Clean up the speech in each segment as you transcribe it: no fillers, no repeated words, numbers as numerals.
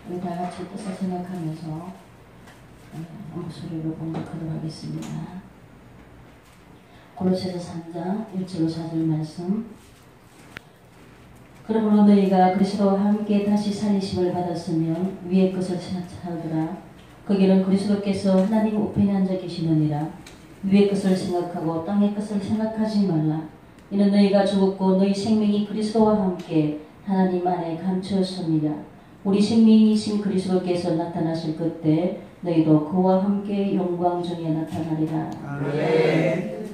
우리 다 같이 뜻을 생각하면서 목소리로 공독하도록 하겠습니다. 골로새서 3장 1절로 4절 말씀. 그러므로 너희가 그리스도와 함께 다시 살리심을 받았으면 위의 것을 찾으라. 거기는 그리스도께서 하나님 우편에 앉아 계시느니라. 위의 것을 생각하고 땅의 것을 생각하지 말라. 이는 너희가 죽었고 너희 생명이 그리스도와 함께 하나님 안에 감추었습니다. 우리 생명이신 그리스도께서 나타나실 그때 너희도 그와 함께 영광 중에 나타나리라. 아멘.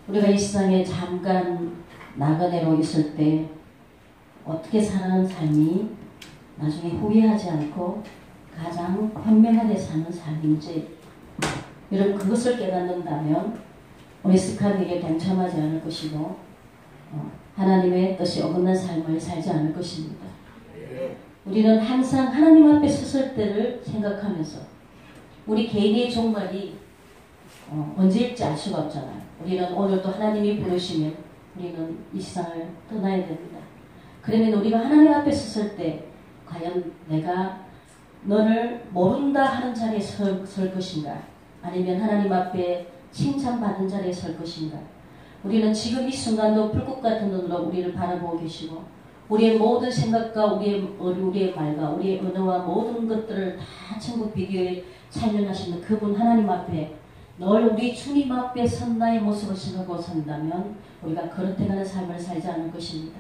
우리가 이 세상에 잠깐 나그네로 있을 때 어떻게 사는 삶이 나중에 후회하지 않고 가장 현명하게 사는 삶인지, 여러분 그것을 깨닫는다면 오해스한 일에 동참하지 않을 것이고 하나님의 뜻이 어긋난 삶을 살지 않을 것입니다. 우리는 항상 하나님 앞에 섰을 때를 생각하면서 우리 개인의 종말이 언제일지 알 수가 없잖아요. 우리는 오늘도 하나님이 부르시면 우리는 이 세상을 떠나야 됩니다. 그러면 우리가 하나님 앞에 섰을 때 과연 내가 너를 모른다 하는 자리에 설 것인가, 아니면 하나님 앞에 칭찬받는 자리에 설 것인가. 우리는 지금 이 순간도 불꽃 같은 눈으로 우리를 바라보고 계시고 우리의 모든 생각과 우리의 말과 우리의 언어와 모든 것들을 다 천국 비디오에 촬영하시는 그분 하나님 앞에 늘 우리 주님 앞에 선 나의 모습을 생각하고 산다면 우리가 거듭되는 삶을 살지 않을 것입니다.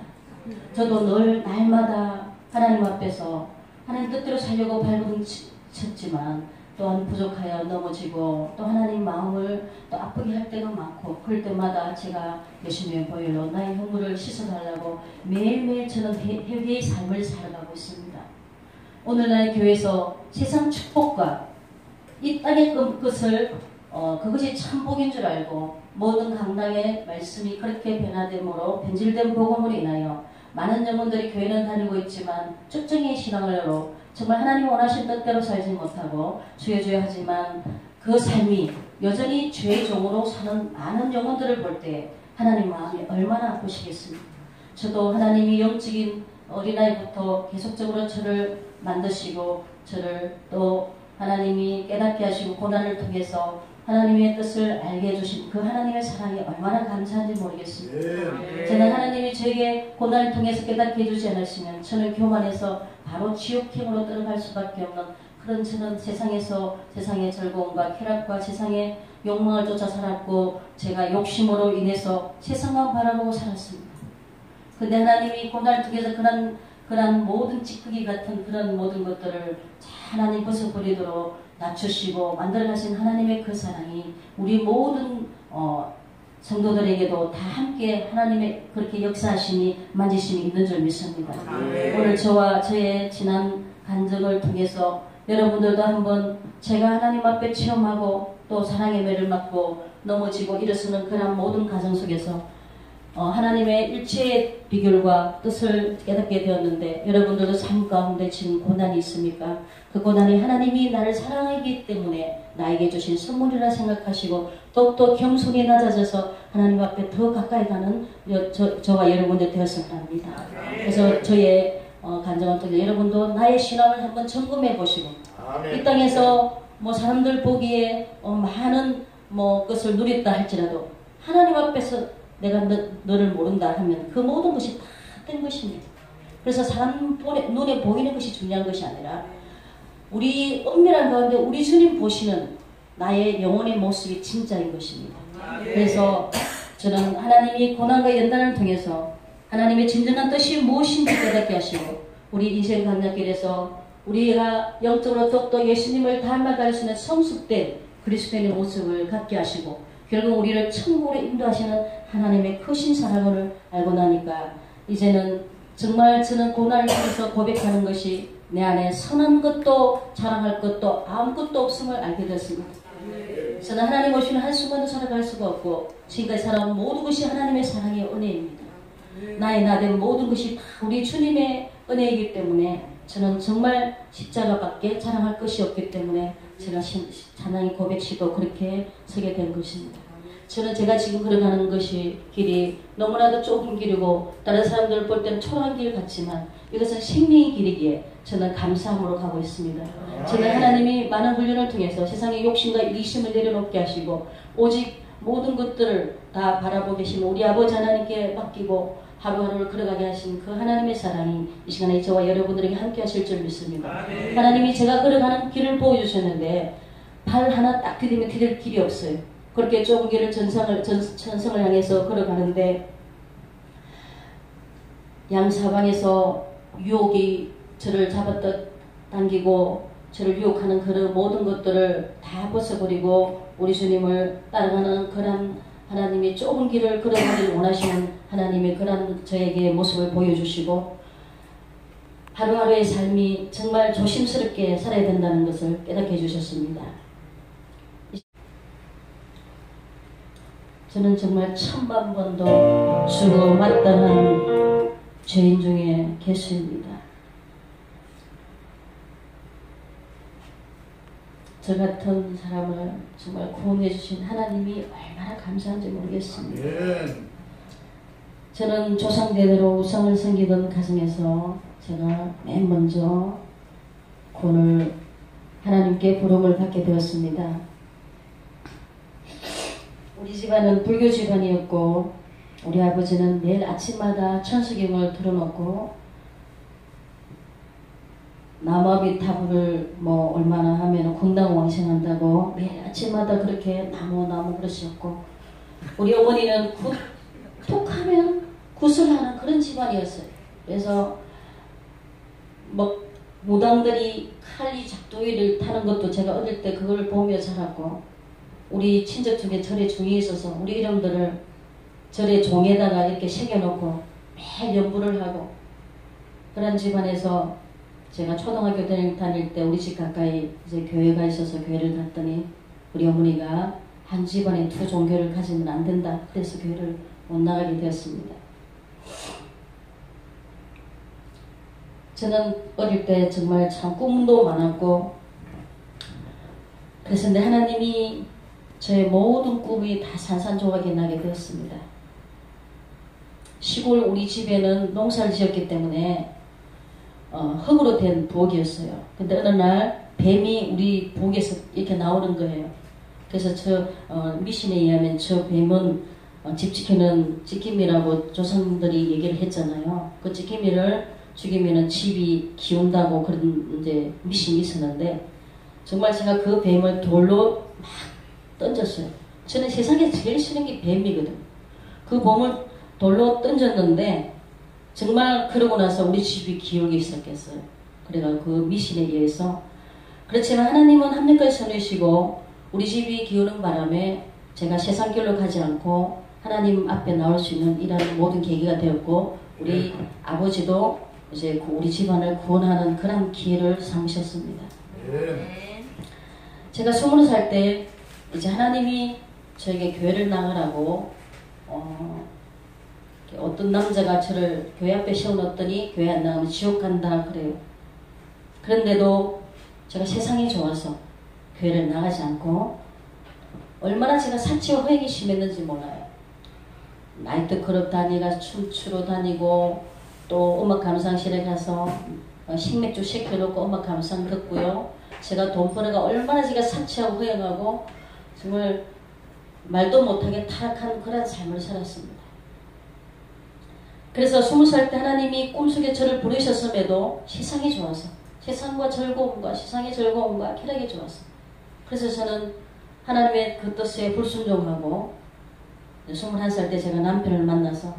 저도 늘 날마다 하나님 앞에서 하나님 뜻대로 살려고 발부둥쳤지만 또한 부족하여 넘어지고 또 하나님 마음을 또 아프게 할 때가 많고, 그럴 때마다 제가 예수님의 보혈로 나의 흉물을 씻어달라고 매일매일 저는 회개의 삶을 살아가고 있습니다. 오늘날 교회에서 세상 축복과 이 땅의 것을 그것이 참복인 줄 알고 모든 강당의 말씀이 그렇게 변화됨으로 변질된 복음으로 인하여 많은 영혼들이 교회는 다니고 있지만 쭉정의 신앙으로 정말 하나님 원하신 뜻대로 살지 못하고 주여 하지만 그 삶이 여전히 죄의 종으로 사는 많은 영혼들을 볼 때 하나님 마음이 얼마나 아프시겠습니까? 저도 하나님이 영적인 어린아이부터 계속적으로 저를 만드시고 저를 또 하나님이 깨닫게 하시고 고난을 통해서 하나님의 뜻을 알게 해주신 그 하나님의 사랑이 얼마나 감사한지 모르겠습니다. 저는 하나님이 저에게 고난을 통해서 깨닫게 해주지 않으시면 저는 교만해서 바로 지옥행으로 들어갈 수밖에 없는 그런 저는 세상의 즐거움과 쾌락과 세상의 욕망을 쫓아 살았고 제가 욕심으로 인해서 세상만 바라보고 살았습니다. 근데 하나님이 고난을 통해서 그런 모든 찌꺼기 같은 그런 모든 것들을 하나님 벗어버리도록 낮추시고 만들어가신 하나님의 그 사랑이 우리 모든 성도들에게도 다 함께 하나님의 그렇게 역사하심이 만지심이 있는 줄 믿습니다. 오늘 저와 저의 지난 간증을 통해서 여러분들도 한번 제가 하나님 앞에 체험하고 또 사랑의 매를 맞고 넘어지고 일어서는 그런 모든 과정 속에서 하나님의 일체의 비결과 뜻을 깨닫게 되었는데, 여러분들도 삶 가운데 지금 고난이 있습니까? 그 고난이 하나님이 나를 사랑하기 때문에 나에게 주신 선물이라 생각하시고 더욱더 겸손히 낮아져서 하나님 앞에 더 가까이 가는 저와 여러분들 되었으면 합니다. 그래서 저의 간증을 통해 여러분도 나의 신앙을 한번 점검해 보시고 이 땅에서 사람들 보기에 많은 것을 누렸다 할지라도 하나님 앞에서 내가 너를 모른다 하면 그 모든 것이 다 된 것입니다. 그래서 사람 눈에 보이는 것이 중요한 것이 아니라 우리 은밀한 가운데 우리 주님 보시는 나의 영혼의 모습이 진짜인 것입니다. 그래서 저는 하나님이 고난과 연단을 통해서 하나님의 진정한 뜻이 무엇인지 깨닫게 하시고 우리 인생 감락길에서 우리가 영적으로 더욱더 예수님을 닮아갈 수 있는 성숙된 그리스도인의 모습을 갖게 하시고 결국 우리를 천국으로 인도하시는 하나님의 크신 사랑을 알고 나니까 이제는 정말 저는 고난을 통해서 고백하는 것이 내 안에 선한 것도 자랑할 것도 아무것도 없음을 알게 되었습니다. 저는 하나님 없이는 한순간도 살아갈 수가 없고 지금까지 살아온 모든 것이 하나님의 사랑의 은혜입니다. 나의 나된 모든 것이 다 우리 주님의 은혜이기 때문에 저는 정말 십자가밖에 자랑할 것이 없기 때문에 제가 찬양의 고백시도 그렇게 서게 된 것입니다. 저는 제가 지금 걸어가는 것이 길이 너무나도 좁은 길이고 다른 사람들 볼 때는 초라한 길 같지만 이것은 생명의 길이기에 저는 감사함으로 가고 있습니다. 저는 하나님이 많은 훈련을 통해서 세상의 욕심과 이기심을 내려놓게 하시고 오직 모든 것들을 다 바라보고 계신 우리 아버지 하나님께 맡기고 하루하루를 걸어가게 하신 그 하나님의 사랑이 이 시간에 저와 여러분들에게 함께 하실 줄 믿습니다. 하나님이 제가 걸어가는 길을 보여주셨는데 발 하나 딱 디디면 디딜 길이 없어요. 그렇게 좁은 길을 천성을 향해서 걸어가는데 양사방에서 유혹이 저를 잡았듯 당기고 저를 유혹하는 그런 모든 것들을 다 벗어버리고 우리 주님을 따라가는 그런 하나님이 좁은 길을 걸어가기를 원하시는 하나님의 그런 저에게 모습을 보여주시고 하루하루의 삶이 정말 조심스럽게 살아야 된다는 것을 깨닫게 해주셨습니다. 저는 정말 천만 번도 주고 마땅한 죄인 중에 개수입니다. 저 같은 사람을 정말 구원해 주신 하나님이 얼마나 감사한지 모르겠습니다. 저는 조상대대로 우상을 섬기던 가정에서 제가 맨 먼저 구원을 하나님께 부름을 받게 되었습니다. 우리 집안은 불교 집안이었고 우리 아버지는 매일 아침마다 천수경을 틀어놓고 나무아비 타불을 뭐 얼마나 하면 건강왕생한다고 매일 아침마다 그렇게 나무 그러셨고 우리 어머니는 툭하면 구슬하는 그런 집안이었어요. 그래서 뭐 무당들이 칼리 작두기를 타는 것도 제가 어릴 때 그걸 보며 자랐고 우리 친척 중에 절에 종이 있어서 우리 이름들을 절에 종에다가 이렇게 새겨놓고 매일 연부를 하고 그런 집안에서 제가 초등학교 다닐 때 우리 집 가까이 이제 교회가 있어서 교회를 갔더니 우리 어머니가 한 집안에 두 종교를 가지면 안 된다. 그래서 교회를 못 나가게 되었습니다. 저는 어릴 때 정말 참 꿈도 많았고 그래서 하나님이 저의 모든 꿈이 다 산산조각이 나게 되었습니다. 시골 우리 집에는 농사를 지었기 때문에 흙으로 된 부엌이었어요. 근데 어느 날 뱀이 우리 부엌에서 이렇게 나오는 거예요. 그래서 저 미신에 의하면 저 뱀은 집 지키는 지킴이라고 조상들이 얘기를 했잖아요. 그 지킴이를 죽이면은 집이 기운다고 그런 이제 미신이 있었는데 정말 제가 그 뱀을 돌로 막 던졌어요. 저는 세상에 제일 싫은 게 뱀이거든. 그 뱀을 돌로 던졌는데 정말 그러고 나서 우리 집이 기울기 시작했어요. 그래가 그 미신에 의해서 그렇지만 하나님은 합력까지 선해주시고 우리 집이 기우는 바람에 제가 세상 길로 가지 않고 하나님 앞에 나올 수 있는 이런 모든 계기가 되었고 우리 아버지도 이제 우리 집안을 구원하는 그런 기회를 삼으셨습니다. 제가 20살 때 이제 하나님이 저에게 교회를 나가라고 어떤 남자가 저를 교회 앞에 세워놓더니 교회 안 나가면 지옥 간다 그래요. 그런데도 제가 세상이 좋아서 교회를 나가지 않고 얼마나 제가 사치와 허행이 심했는지 몰라요. 나이트클럽 다니고 춤추러 다니고 또 음악 감상실에 가서 식맥주 시켜놓고 음악 감상 듣고요. 제가 돈 버는 거 얼마나 제가 사치하고 허행하고 정말 말도 못하게 타락한 그런 삶을 살았습니다. 그래서 20살 때 하나님이 꿈속에 저를 부르셨음에도 세상이 좋아서 세상과 즐거움과 세상의 즐거움과 쾌락이 좋아서 그래서 저는 하나님의 그 뜻에 불순종하고 21살 때 제가 남편을 만나서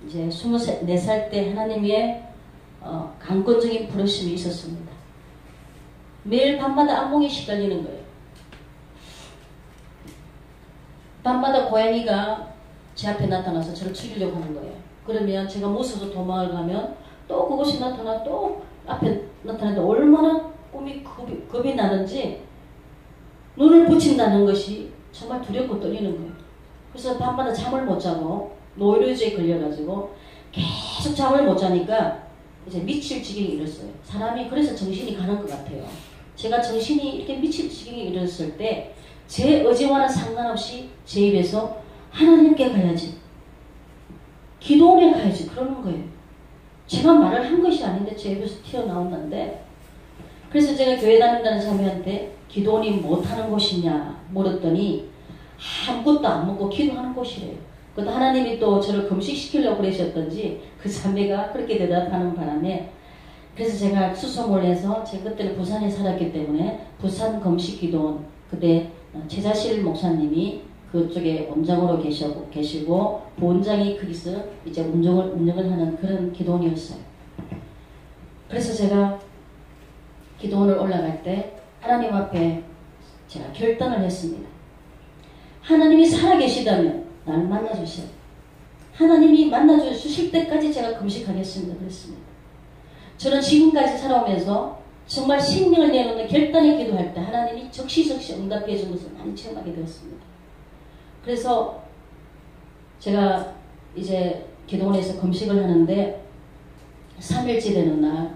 이제 24살 때 하나님의 강권적인 부르심이 있었습니다. 매일 밤마다 악몽에 시달리는 거예요. 밤마다 고양이가 제 앞에 나타나서 저를 죽이려고 하는 거예요. 그러면 제가 무서워서 도망을 가면 또 그것이 나타나 또 앞에 나타나는데 얼마나 꿈이 겁이 나는지 눈을 붙인다는 것이 정말 두렵고 떨리는 거예요. 그래서 밤마다 잠을 못 자고 노이로제에 걸려가지고 계속 잠을 못 자니까 이제 미칠 지경에 이르렀어요. 사람이 그래서 정신이 가는 것 같아요. 제가 정신이 이렇게 미칠 지경에 이르렀을 때 제 의지와는 상관없이 제 입에서 하나님께 가야지. 기도원에 가야지. 그러는 거예요. 제가 말을 한 것이 아닌데 제 입에서 튀어나온다는데, 그래서 제가 교회 다닌다는 사람한테 기도원이 못하는 곳이냐 물었더니 아무것도 안 먹고 기도하는 곳이래요. 그것도 하나님이 또 저를 금식시키려고 그러셨던지 그 자매가 그렇게 대답하는 바람에, 그래서 제가 수소몰에서 제가 그때는 부산에 살았기 때문에 부산 금식기도원, 그때 최자실 목사님이 그쪽에 원장으로 계시고 본장이 거기서 이제 운영을 하는 그런 기도원이었어요. 그래서 제가 기도원을 올라갈 때 하나님 앞에 제가 결단을 했습니다. 하나님이 살아계시다면 나를 만나주세요. 하나님이 만나주실 때까지 제가 금식하겠습니다. 그랬습니다. 저는 지금까지 살아오면서 정말 생명을 내놓는 결단의 기도할 때 하나님이 적시적시 응답해 준 것을 많이 체험하게 되었습니다. 그래서 제가 이제 기도원에서 금식을 하는데 3일째 되는 날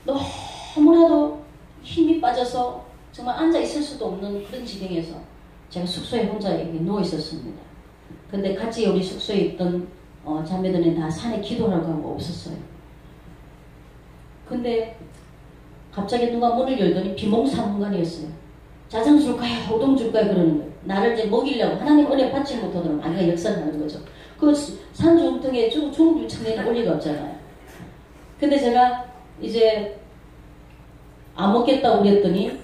너무나도 힘이 빠져서 정말 앉아 있을 수도 없는 그런 지경에서 제가 숙소에 혼자 누워 있었습니다. 근데 같이 우리 숙소에 있던 자매들은 다 산에 기도하라고 하고 없었어요. 근데 갑자기 누가 문을 열더니 비몽사몽간이었어요. 자장 줄까요? 우동 줄까요? 그러는 거예요. 나를 이제 먹이려고, 하나님 은혜 받지 못하도록 아내가 역사하는 거죠. 그 산중턱에 중불천에는 올 리가 없잖아요. 근데 제가 이제 안 먹겠다고 그랬더니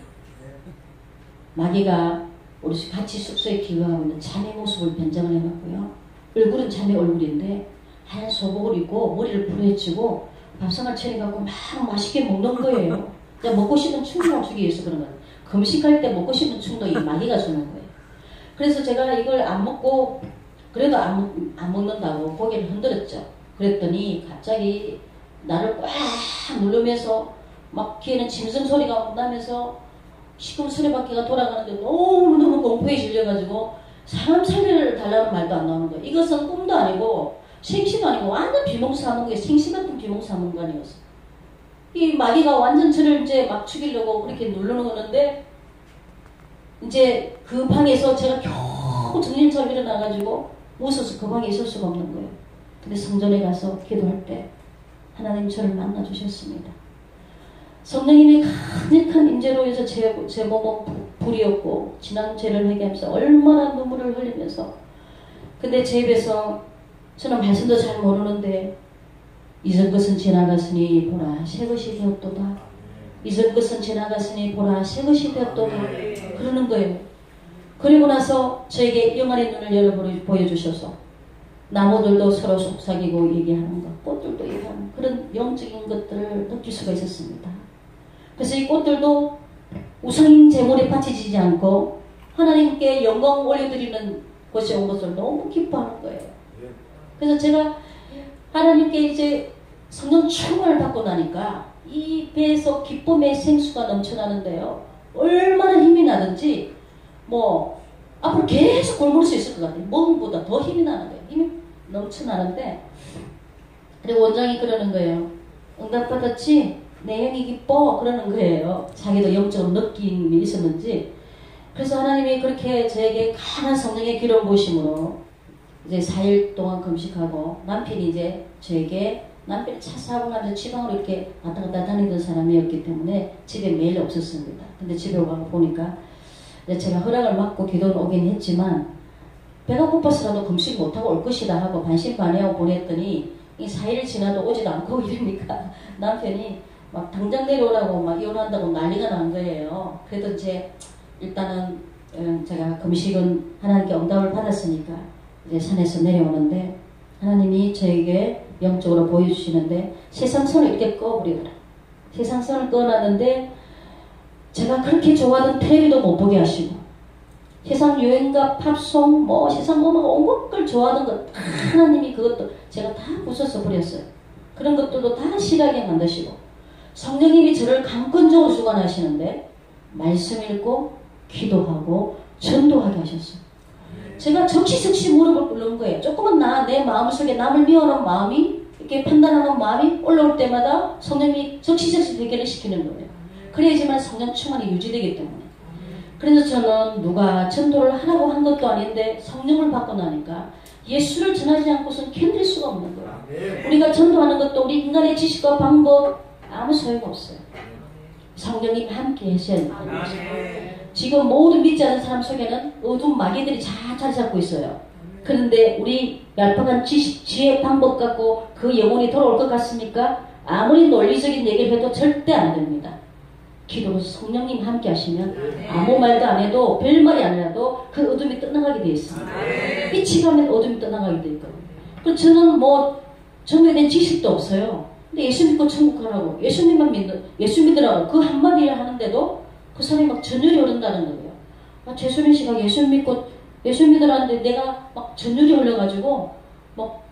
마귀가 우리 같이 숙소에 기거하고 있는 자매 모습을 변장을 해봤고요. 얼굴은 자매 얼굴인데 하얀 소복을 입고 머리를 부르헤치고 밥상을 차려갖고 막 맛있게 먹는 거예요. 먹고 싶은 충동을 주기 위해서 그런 거예요. 금식할 때 먹고 싶은 충동이 마귀가 주는 거예요. 그래서 제가 이걸 안 먹고 그래도 안 먹는다고 고개를 흔들었죠. 그랬더니 갑자기 나를 꽉 누르면서 막 귀에는 짐승 소리가 나면서 시금 수레바퀴가 돌아가는데 너무너무 공포에 질려가지고 사람 살려를 달라는 말도 안 나오는 거예요. 이것은 꿈도 아니고 생시도 아니고 완전 비몽사몽의 생시 같은 비몽사몽간이었어. 이 마귀가 완전 저를 이제 막 죽이려고 그렇게 누르는 거는데 이제 그 방에서 제가 겨우 정신차려 일어나가지고 웃어서 그 방에 있을 수가 없는 거예요. 근데 성전에 가서 기도할 때 하나님 저를 만나주셨습니다. 성령님이 강력한 임재로 해서 제 몸은 불이었고 지난 죄를 회개하면서 얼마나 눈물을 흘리면서, 근데 제 입에서 저는 말씀도 잘 모르는데 이전 것은 지나갔으니 보라 새 것이 되었도다. 이전 것은 지나갔으니 보라 새 것이 되었도다. 그러는 거예요. 그리고 나서 저에게 영안의 눈을 열어 보여주셔서 나무들도 서로 속삭이고 얘기하는 것, 꽃들도 얘기하는 그런 영적인 것들을 느낄 수가 있었습니다. 그래서 이 꽃들도 우상인 제물에 바치지 않고 하나님께 영광 올려드리는 곳에 온 것을 너무 기뻐하는 거예요. 그래서 제가 하나님께 이제 성령 충만을 받고 나니까 이 배에서 기쁨의 생수가 넘쳐나는데요. 얼마나 힘이 나든지 뭐 앞으로 계속 굶을 수 있을 것 같아요. 먹음보다 더 힘이 나는 거예요. 힘이 넘쳐나는데, 그리고 원장이 그러는 거예요. 응답받았지? 내 영이 기뻐? 그러는 거예요. 자기도 영적으로 느낌이 있었는지. 그래서 하나님이 그렇게 저에게 강한 성령의 기름 부으심으로 이제 4일 동안 금식하고, 남편이 이제 저에게, 남편이 차 사고 가면서 지방으로 이렇게 왔다 갔다 다니던 사람이었기 때문에 집에 매일 없었습니다. 근데 집에 오고 보니까 제가 허락을 받고 기도는 오긴 했지만 배가 고파서라도 금식 못하고 올 것이다 하고 반신반의하고 보냈더니 이 4일 지나도 오지도 않고 이러니까 남편이 막 당장 내려오라고 막 이혼한다고 난리가 난 거예요. 그래도 이제 일단은 제가 금식은 하나님께 응답을 받았으니까 이제 산에서 내려오는데 하나님이 저에게 영적으로 보여주시는데 세상선을 이렇게 꺼버리더라. 세상선을 꺼놨는데 제가 그렇게 좋아하던 텔레비도 못 보게 하시고 세상 유행가 팝송 뭐 세상 뭐 온갖 걸 좋아하던 것 하나님이 그것도 제가 다 부숴서 버렸어요. 그런 것들도 다 싫어하게 만드시고 성령님이 저를 강권적으로 주관하시는데 말씀 읽고 기도하고 전도하게 하셨어요. 제가 적시적시 무릎을 꿇는 거예요. 조금은 내 마음속에 남을 미워하는 마음이 이렇게 판단하는 마음이 올라올 때마다 성령님이 적시적시 해결을 시키는 거예요. 그래야지만 성령 충만이 유지되기 때문에. 그래서 저는 누가 전도를 하라고 한 것도 아닌데 성령을 받고 나니까 예수를 전하지 않고서는 견딜 수가 없는 거예요. 우리가 전도하는 것도 우리 인간의 지식과 방법 아무 소용없어요. 성령님 함께 하셔야 됩니다. 지금 모든 믿지 않는 사람 속에는 어두운 마귀들이 잘 자리 잡고 있어요. 그런데 우리 얄팍한 지식, 지혜, 방법 갖고 그 영혼이 돌아올 것 같습니까? 아무리 논리적인 얘기를 해도 절대 안 됩니다. 기도로 성령님 함께 하시면 아무 말도 안 해도 별말이 아니라도 그 어둠이 떠나가게 되어 있습니다. 빛이 가면 어둠이 떠나가게 되어 있거든요. 그래서 저는 뭐 정에 대한 지식도 없어요. 근데 예수 믿고 천국 가라고 예수 믿으라고 그 한마디를 하는데도 그 사람이 막 전율이 오른다는 거예요. 최수민 씨가 예수 믿으라는데 내가 막 전율이 흘러가지고 막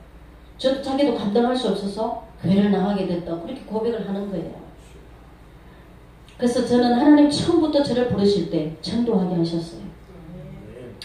자기도 감당할 수 없어서 교회를 나가게 됐다고 그렇게 고백을 하는 거예요. 그래서 저는 하나님 처음부터 저를 부르실 때 전도하게 하셨어요.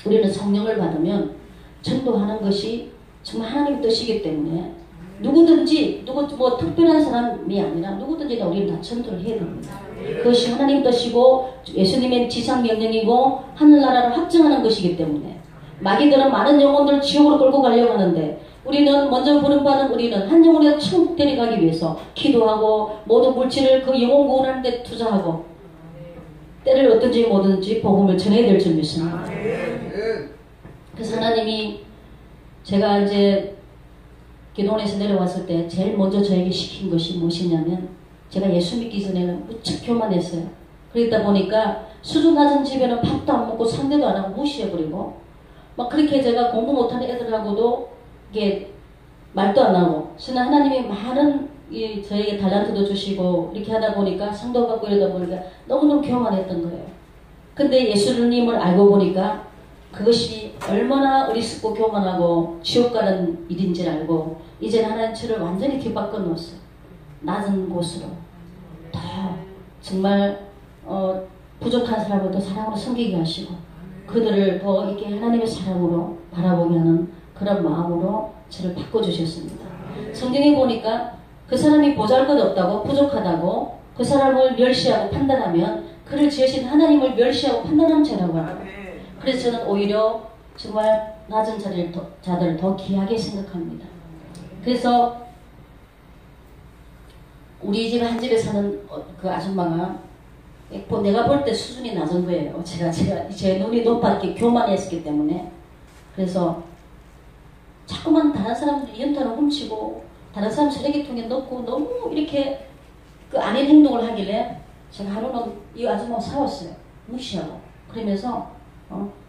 우리는 성령을 받으면 전도하는 것이 정말 하나님의 뜻이기 때문에 누구든지 뭐 특별한 사람이 아니라 누구든지 다 우리는 다 전도를 해야 됩니다. 그것이 하나님 뜻이고 예수님의 지상 명령이고 하늘나라를 확증하는 것이기 때문에 마귀들은 많은 영혼들을 지옥으로 끌고 가려고 하는데 우리는 먼저 부른 바는 우리는 한 영혼에 천국 데려가기 위해서 기도하고 모든 물질을 그 영혼 구원하는 데 투자하고 때를 어떤지 뭐든지 복음을 전해야 될 줄 믿습니다. 그래서 하나님이 제가 이제 기도원에서 내려왔을 때 제일 먼저 저에게 시킨 것이 무엇이냐면 제가 예수 믿기 전에는 무척 교만했어요. 그러다 보니까 수준 낮은 집에는 밥도 안 먹고 상대도 안 하고 무시해버리고 막 그렇게 제가 공부 못하는 애들하고도 이게 말도 안 하고 그러나 하나님이 많은 저에게 달란트도 주시고 이렇게 하다 보니까 상도 받고 이러다 보니까 너무너무 교만했던 거예요. 근데 예수님을 알고 보니까 그것이 얼마나 어리석고 교만하고 지옥 가는 일인지를 알고 이제는 하나님 저를 완전히 뒤바꿔 놓았어요. 낮은 곳으로 더 정말 부족한 사람을 더 사랑으로 섬기게 하시고 그들을 더 이렇게 하나님의 사랑으로 바라보게 하는 그런 마음으로 저를 바꿔주셨습니다. 성경에 보니까 그 사람이 보잘것없다고 부족하다고 그 사람을 멸시하고 판단하면 그를 지으신 하나님을 멸시하고 판단한 죄라고 합니다. 그래서 저는 오히려 정말 낮은 자들을 더 귀하게 생각합니다. 그래서 우리 집 한 집에 사는 그 아줌마가 내가 볼 때 수준이 낮은 거예요. 제 눈이 높았기 교만했기 때문에. 그래서 자꾸만 다른 사람들이 연탄을 훔치고 다른 사람 쓰레기통에 넣고 너무 이렇게 그 아닌 행동을 하길래 제가 하루는 이 아줌마하고 싸웠어요. 무시하고. 그러면서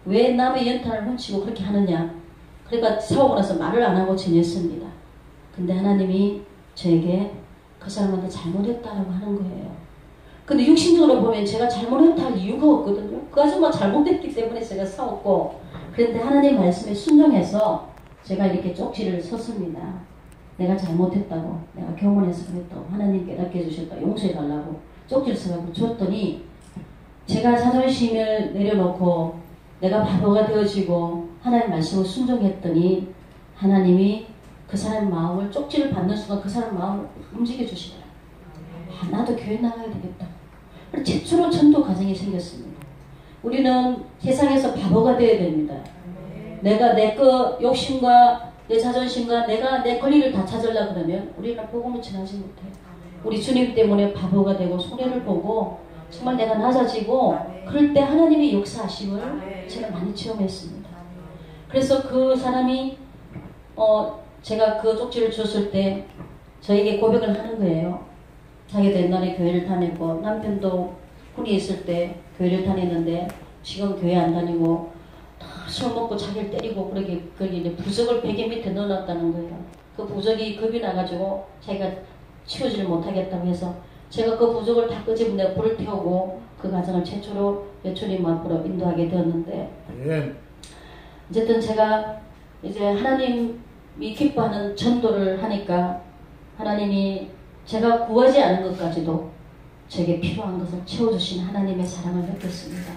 왜 남의 연탄을 훔치고 그렇게 하느냐. 그러니까 싸우고 나서 말을 안 하고 지냈습니다. 근데 하나님이 저에게 그 사람한테 잘못했다라고 하는 거예요. 근데 육신적으로 보면 제가 잘못했다 할 이유가 없거든요. 그 아줌마 잘못했기 때문에 제가 싸웠고 그런데 하나님 말씀에 순종해서 제가 이렇게 쪽지를 썼습니다. 내가 잘못했다고 내가 교만해서 그랬다고 하나님 깨닫게 해주셨다 용서해달라고 쪽지를 써가지고 줬더니 제가 자존심을 내려놓고 내가 바보가 되어지고 하나님 말씀을 순종했더니 하나님이 그 사람 마음을 쪽지를 받는 순간 그 사람 마음을 움직여 주시더라고요. 나도 교회 나가야 되겠다. 최초로 전도 과정이 생겼습니다. 우리는 세상에서 바보가 되어야 됩니다. 내가 내 욕심과 내 자존심과 내가 내 권리를 다 찾으려고 그러면 우리는 복음을 전하지 못해요. 우리 주님 때문에 바보가 되고 손해를 보고 정말 내가 낮아지고 그럴 때 하나님의 역사하심을 제가 많이 체험했습니다. 그래서 그 사람이 제가 그 쪽지를 줬을 때 저에게 고백을 하는 거예요. 자기도 옛날에 교회를 다녔고 남편도 군에 있을 때 교회를 다녔는데 지금 교회 안 다니고 술 먹고 자기를 때리고 거기 이제 부적을 베개 밑에 넣어놨다는 거예요. 그 부적이 겁이 나가지고 자기가 치우지를 못하겠다고 해서 제가 그 부적을 다 끄집어내고 불을 태우고 그 과정을 최초로 예수님 앞으로 인도하게 되었는데 어쨌든 제가 이제 하나님이 기뻐하는 전도를 하니까 하나님이 제가 구하지 않은 것까지도 제게 필요한 것을 채워주신 하나님의 사랑을 느꼈습니다.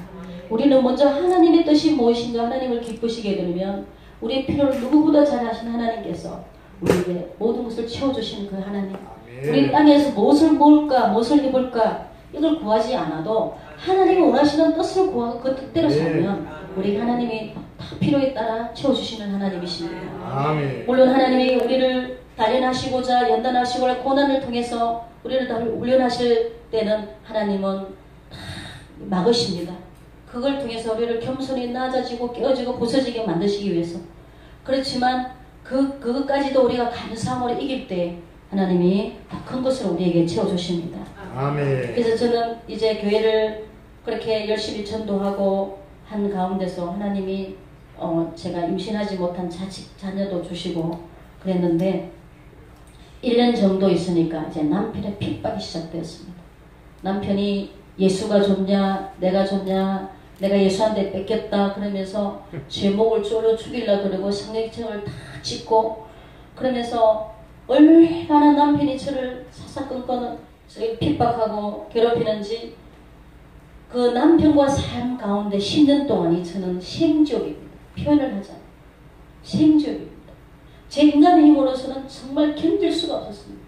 우리는 먼저 하나님의 뜻이 무엇인가 하나님을 기쁘시게 되면 우리의 필요를 누구보다 잘 아신 하나님께서 우리에게 모든 것을 채워주신 그 하나님 우리 땅에서 무엇을 먹을까 무엇을 입을까 이걸 구하지 않아도 하나님이 원하시는 뜻을 구하고 그 뜻대로 살면 우리 하나님이 다 필요에 따라 채워주시는 하나님이십니다. 아멘. 물론 하나님이 우리를 단련하시고자 연단하시고 고난을 통해서 우리를 다 훈련하실 때는 하나님은 다 막으십니다. 그걸 통해서 우리를 겸손히 낮아지고 깨어지고 부서지게 만드시기 위해서. 그렇지만 그것까지도 우리가 감사함으로 이길 때 하나님이 더 큰 것을 우리에게 채워주십니다. 아멘. 그래서 저는 이제 교회를 그렇게 열심히 전도하고 한 가운데서 하나님이 제가 임신하지 못한 자녀도 주시고 그랬는데 1년 정도 있으니까 이제 남편의 핍박이 시작되었습니다. 남편이 예수가 좋냐 내가 좋냐 내가 예수한테 뺏겼다 그러면서 제목을 쪼려 죽이려고 그러고 성경책을 다 찍고 그러면서 얼마나 남편이 저를 사사건건 핍박하고 괴롭히는지 그 남편과 삶 가운데 10년 동안이 저는 생지옥입니다. 표현을 하자면 생지옥입니다. 제 인간의 힘으로서는 정말 견딜 수가 없었습니다.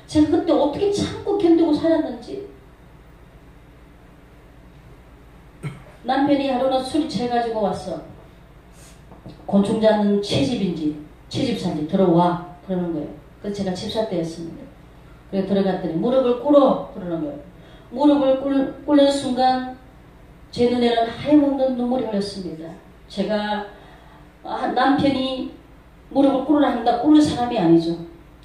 제가 그때 어떻게 참고 견디고 살았는지 남편이 하루는 술이 취해가지고 왔어. 곤충 잡는 채집인지 채집사인지 들어와 그러는 거예요. 그래서 제가 집사 때였습니다. 그래서 들어갔더니 무릎을 꿇어 그러는 거예요. 무릎을 꿇는 순간 제 눈에는 하염없는 눈물이 흘렀습니다. 제가 남편이 무릎을 꿇으라 한다 꿇을 사람이 아니죠.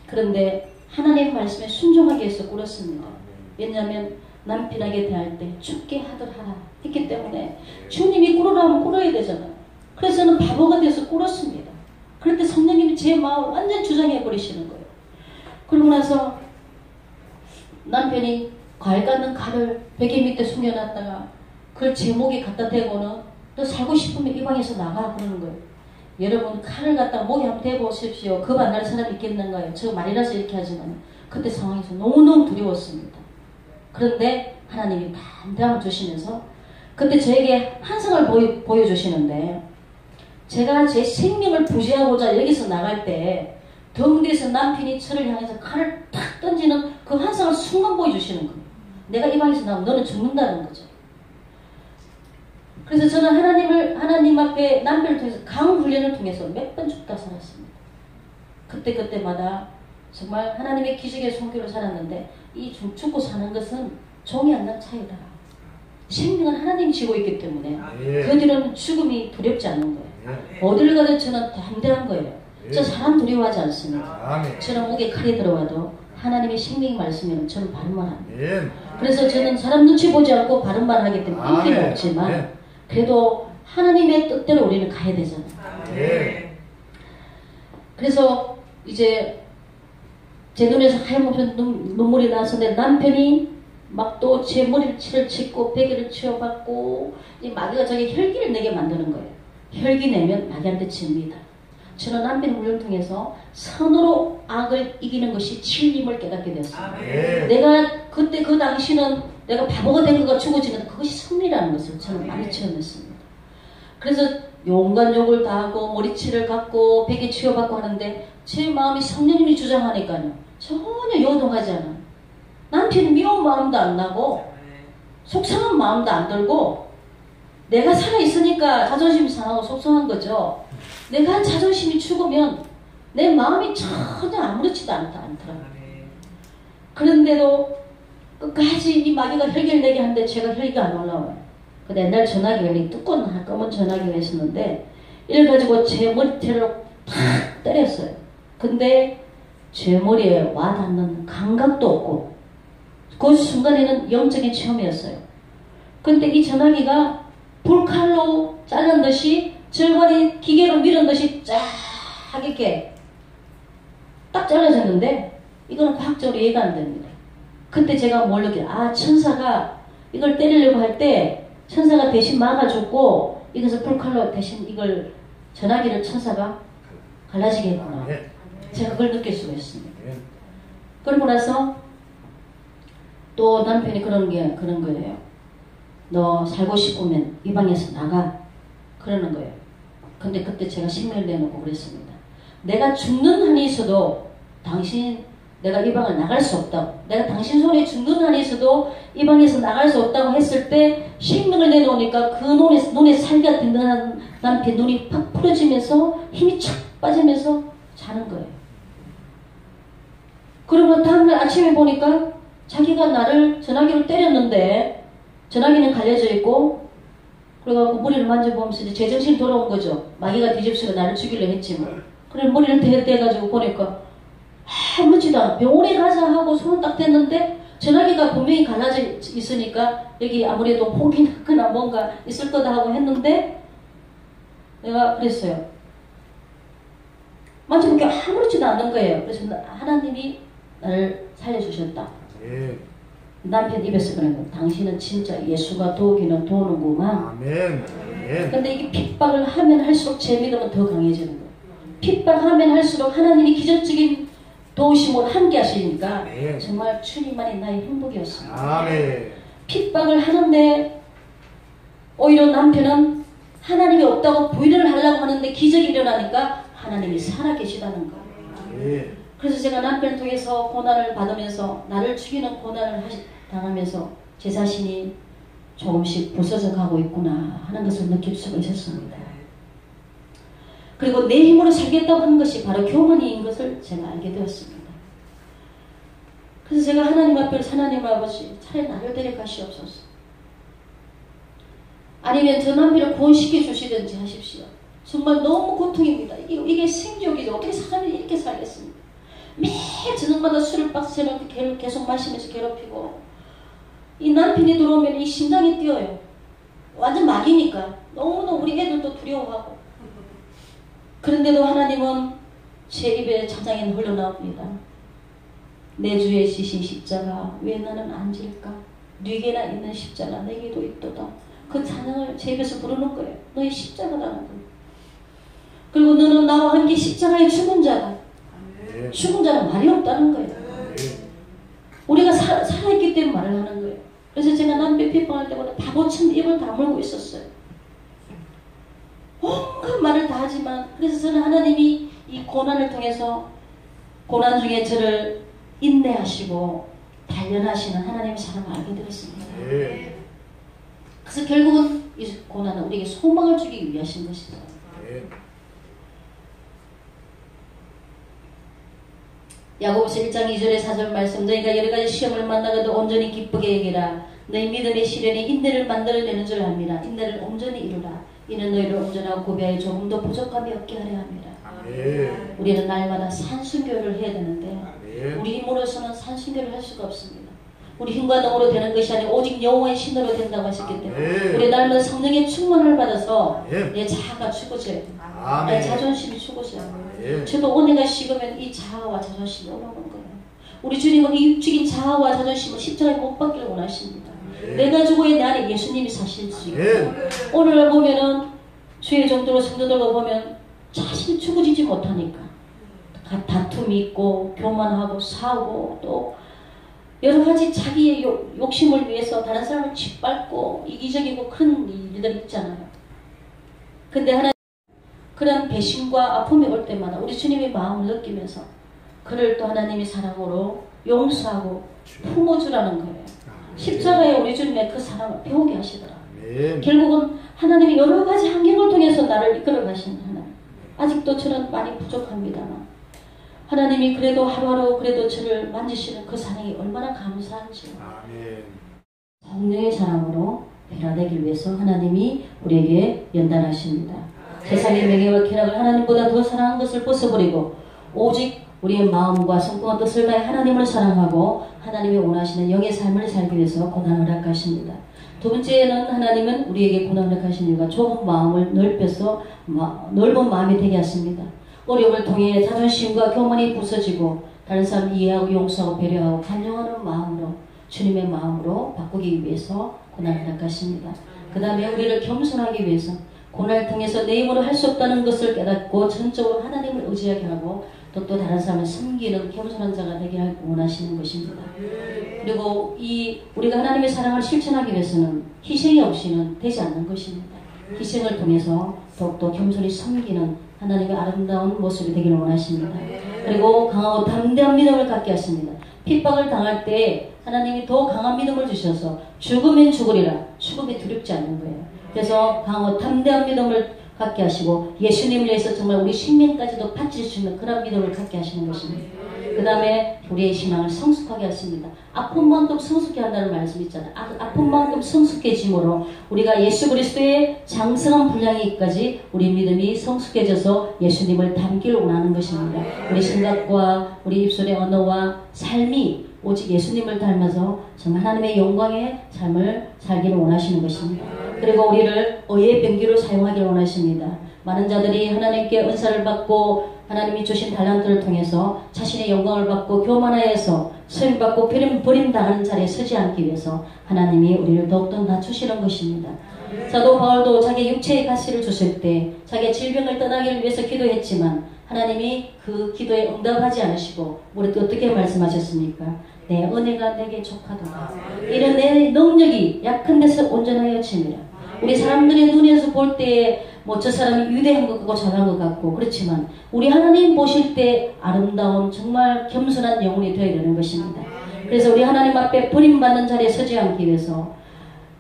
그런데 하나님 말씀에 순종하기 위해서 꿇었습니다. 왜냐하면 남편에게 대할 때 죽게 하더라 했기 때문에 주님이 꿇으라 하면 꿇어야 되잖아요. 그래서 저는 바보가 돼서 꿇었습니다. 그럴 때 성령님이 제 마음을 완전 주장해 버리시는 거예요. 그러고 나서 남편이 과일 깎는 칼을 베개 밑에 숨겨놨다가 그걸 제 목에 갖다 대고는 너 살고 싶으면 이 방에서 나가 그러는 거예요. 여러분 칼을 갖다가 목에 한번 대보십시오. 겁 안 날 사람이 있겠는가요? 저 말이라서 이렇게 하지만 그때 상황에서 너무너무 두려웠습니다. 그런데 하나님이 담대함을 주시면서 그때 저에게 환상을 보여주시는데 제가 제 생명을 부지하고자 여기서 나갈 때 등 뒤에서 남편이 저를 향해서 칼을 탁 던지는 그 환상을 순간 보여주시는 거예요. 내가 이 방에서 나오면 너는 죽는다는 거죠. 그래서 저는 하나님 앞에 남편을 통해서 강훈련을 통해서 몇 번 죽다 살았습니다. 그때마다 정말 하나님의 기적의 손길로 살았는데 이 죽고 사는 것은 종이 안 난 차이다. 생명은 하나님이 지고 있기 때문에 그 뒤로는 죽음이 두렵지 않은 거예요. 어딜 가든 저는 담대한 거예요. 저 사람 두려워하지 않습니다. 저는 목에 칼이 들어와도 하나님의 생명이 말씀이면 저는 바른 말 합니다. 그래서 저는 사람 눈치 보지 않고 바른 말 하기 때문에 인기는 없지만 그래도 하나님의 뜻대로 우리는 가야 되잖아요. 그래서 이제 제 눈에서 하염없이 눈물이 나서 내 남편이 막 또 제 머리를 칠고 베개를 치워받고 이 마귀가 자기 혈기를 내게 만드는 거예요. 혈기 내면 마귀한테 집니다. 저는 남편 훈련을 통해서 선으로 악을 이기는 것이 진림을 깨닫게 되었습니다. 내가 그때 그 당시는 내가 바보가 된 거가 죽어지는 그것이 승리라는 것을 저는 많이 체험했습니다. 그래서 용간 욕을 다 하고 머리치를 갖고 베개 치워받고 하는데 제 마음이 성령님이 주장하니까요. 전혀 요동하지 않아요. 남편이 미운 마음도 안 나고 속상한 마음도 안 들고 내가 살아있으니까 자존심이 상하고 속상한 거죠. 내가 한 자존심이 죽으면 내 마음이 전혀 아무렇지도 않더라고요. 그런데도 끝까지 이 마귀가 혈기를 내게 하는데 제가 혈기가 안 올라와요. 근데 옛날 전화기가 두꺼운 검은 전화기가 있었는데 이걸 가지고 제 머리채로 탁 때렸어요. 근데 제 머리에 와닿는 감각도 없고 그 순간에는 영적인 체험이었어요. 근데 이 전화기가 불칼로 자른 듯이 절반이 기계로 밀은 듯이 쫙 이렇게 딱 잘라졌는데 이거는 과학적으로 이해가 안 됩니다. 그때 제가 뭘 느껴요? 천사가 이걸 때리려고 할 때 천사가 대신 막아줬고 이것을 불칼로 대신 이걸 전화기를 천사가 갈라지게 했구나. 제가 그걸 느낄 수가 있습니다. 그러고 나서 또 남편이 그런 거예요. 너 살고 싶으면 이 방에서 나가. 그러는 거예요. 근데 그때 제가 생명을 내놓고 그랬습니다. 내가 죽는 한이 있어도 당신 내가 이 방을 나갈 수 없다고. 내가 당신 손에 중근 안에 있어도 이 방에서 나갈 수 없다고 했을 때 생명을 내놓으니까 그 눈에 살기가 든든한 남편 눈이 팍 풀어지면서 힘이 착 빠지면서 자는 거예요. 그러고 다음날 아침에 보니까 자기가 나를 전화기로 때렸는데 전화기는 갈려져 있고 그래가지고 머리를 만져보면서 이제 제정신이 돌아온 거죠. 마귀가 뒤집수가 나를 죽이려 했지만. 그래 머리를 대가지고 보니까 아무렇지도 않아. 병원에 가자 하고 손을 딱 댔는데 전화기가 분명히 갈라져 있으니까 여기 아무래도 혹이 났거나 뭔가 있을 거다 하고 했는데 내가 그랬어요. 만져보니까 아무렇지도 않은 거예요. 그래서 하나님이 나를 살려주셨다. 예. 남편 입에서 그런 거. 당신은 진짜 예수가 도우기는 도우는구만. 아멘. 아멘. 근데 이게 핍박을 하면 할수록 제 믿음은 더 강해지는 거예요. 핍박하면 할수록 하나님이 기적적인 도우심으로 함께 하시니까 아멘. 정말 주님만이 나의 행복이었습니다. 아멘. 핍박을 하는데 오히려 남편은 하나님이 없다고 부인을 하려고 하는데 기적이 일어나니까 하나님이 살아계시다는 거예요. 예. 그래서 제가 남편을 통해서 고난을 받으면서 나를 죽이는 고난을 당하면서 제 자신이 조금씩 부서져 가고 있구나 하는 것을 느낄 수가 있었습니다. 그리고 내 힘으로 살겠다고 하는 것이 바로 교만인 것을 제가 알게 되었습니다. 그래서 제가 하나님 앞에서 하나님 아버지 차라리 나를 데려가시옵소서. 아니면 저 남편을 구원시켜 주시든지 하십시오. 정말 너무 고통입니다. 이게 생존이죠. 어떻게 사람이 이렇게 살겠습니까? 매일 저녁마다 술을 박스에 계속 마시면서 괴롭히고 이 남편이 들어오면 이 심장이 뛰어요. 완전 막이니까 너무너무 우리 애들도 두려워하고 그런데도 하나님은 제 입에 찬양이 흘러나옵니다. 내 주의 지신 십자가 왜 나는 안 질까? 네게나 있는 십자가 내게도 있도다. 그 찬양을 제 입에서 부르는 거예요. 너의 십자가라는 거예요. 그리고 너는 나와 함께 십자가에 죽은 자다. 죽은 자는 말이 없다는 거예요. 우리가 살아있기 때문에 말을 하는 거예요. 그래서 제가 남편 핍박할 때마다 바보처럼 입을 다물고 있었어요. 온갖 말을 다 하지만 그래서 저는 하나님이 이 고난을 통해서 고난 중에 저를 인내하시고 단련하시는 하나님의 사랑을 알게 되었습니다. 그래서 결국은 이 고난은 우리에게 소망을 주기 위하신 것이죠. 야고보서 1장 2절의 4절 말씀 너희가 여러가지 시험을 만나거든 온전히 기쁘게 여기라. 너희 믿음의 시련이 인내를 만들어내는 줄 압니다. 인내를 온전히 이루라. 이는 너희를 온전하고 고비하여 조금도 부족함이 없게 하려 합니다. 아멘. 우리는 날마다 산순교를 해야 되는데 아멘. 우리 힘으로서는 산순교를 할 수가 없습니다. 우리 힘과 능으로 되는 것이 아니라 오직 여호와의 신으로 된다고 하셨기 때문에 아멘. 우리 날마다 성령의 충만을 받아서 아멘. 내 자아가 죽어져야 됩니다. 내 자존심이 죽어져야 됩니다. 저도 은혜가 식으면 이 자아와 자존심이 올라오는 거예요. 우리 주님은 이 육적인 자아와 자존심을 십자가에 못 박기를 원하십니다. 내가 죽어야 내 안에 예수님이 사실 수 있고 오늘 보면은 주의 정도로 성도들과 보면 자신이 죽어지지 못하니까 다툼이 있고 교만하고 싸우고 또 여러 가지 자기의 욕심을 위해서 다른 사람을 짓밟고 이기적이고 그런 일들이 있잖아요. 근데 하나님 그런 배신과 아픔이 올 때마다 우리 주님의 마음을 느끼면서 그를 또 하나님의 사랑으로 용서하고 품어주라는 거예요. 십자가에 우리 주님의 그 사랑을 배우게 하시더라. 결국은 하나님이 여러 가지 환경을 통해서 나를 이끌어 가시는 하나님. 아직도 저는 많이 부족합니다만 하나님이 그래도 하루하루 그래도 저를 만지시는 그 사랑이 얼마나 감사한지. 성령의 사랑으로 변화되기 위해서 하나님이 우리에게 연단하십니다. 세상의 명예와 쾌락을 하나님보다 더 사랑한 것을 벗어버리고 오직 우리의 마음과 성품과 뜻을 다해 하나님을 사랑하고 하나님이 원하시는 영의 삶을 살기 위해서 고난을 허락하십니다. 두 번째는 하나님은 우리에게 고난을 허락하신 이유가 좁은 마음을 넓혀서 넓은 마음이 되게 하십니다. 어려움을 통해 자존심과 교만이 부서지고 다른 사람을 이해하고 용서하고 배려하고 간용하는 마음으로 주님의 마음으로 바꾸기 위해서 고난을 허락하십니다. 그 다음에 우리를 겸손하기 위해서 고난을 통해서 내 힘으로 할 수 없다는 것을 깨닫고 전적으로 하나님을 의지하게 하고 또 다른 사람을 섬기는 겸손한 자가 되기를 원하시는 것입니다. 그리고 우리가 하나님의 사랑을 실천하기 위해서는 희생이 없이는 되지 않는 것입니다. 희생을 통해서 더욱더 겸손히 섬기는 하나님의 아름다운 모습이 되기를 원하십니다. 그리고 강하고 담대한 믿음을 갖게 하십니다. 핍박을 당할 때 하나님이 더 강한 믿음을 주셔서 죽으면 죽으리라. 죽음이 두렵지 않는 거예요. 그래서 강하고 담대한 믿음을 갖게 하시고 예수님을 위해서 정말 우리 생명까지도 바칠 수 있는 그런 믿음을 갖게 하시는 것입니다. 그 다음에 우리의 신앙을 성숙하게 하십니다. 아픈 만큼 성숙해 한다는 말씀이 있잖아요. 아픈 만큼 성숙해짐으로 우리가 예수 그리스도의 장성한 분량이까지 우리 믿음이 성숙해져서 예수님을 닮기를 원하는 것입니다. 우리 생각과 우리 입술의 언어와 삶이 오직 예수님을 닮아서 정말 하나님의 영광의 삶을 살기를 원하시는 것입니다. 그리고 우리를 의의 병기로 사용하기를 원하십니다. 많은 자들이 하나님께 은사를 받고 하나님이 주신 달란트를 통해서 자신의 영광을 받고 교만하여서 소임받고 버림당하는 자리에 서지 않기 위해서 하나님이 우리를 더욱더 낮추시는 것입니다. 사도 바울도 자기 육체의 가시를 주실 때 자기의 질병을 떠나기를 위해서 기도했지만 하나님이 그 기도에 응답하지 않으시고 우리도 어떻게 말씀하셨습니까? 내 은혜가 내게 족하도다. 이런 내 능력이 약한 데서 온전하여 치니라. 우리 사람들의 눈에서 볼 때에 뭐 저 사람이 위대한 것 같고 잘한 것 같고 그렇지만 우리 하나님 보실 때 아름다운 정말 겸손한 영혼이 되어야 되는 것입니다. 그래서 우리 하나님 앞에 버림받는 자리에 서지 않기 위해서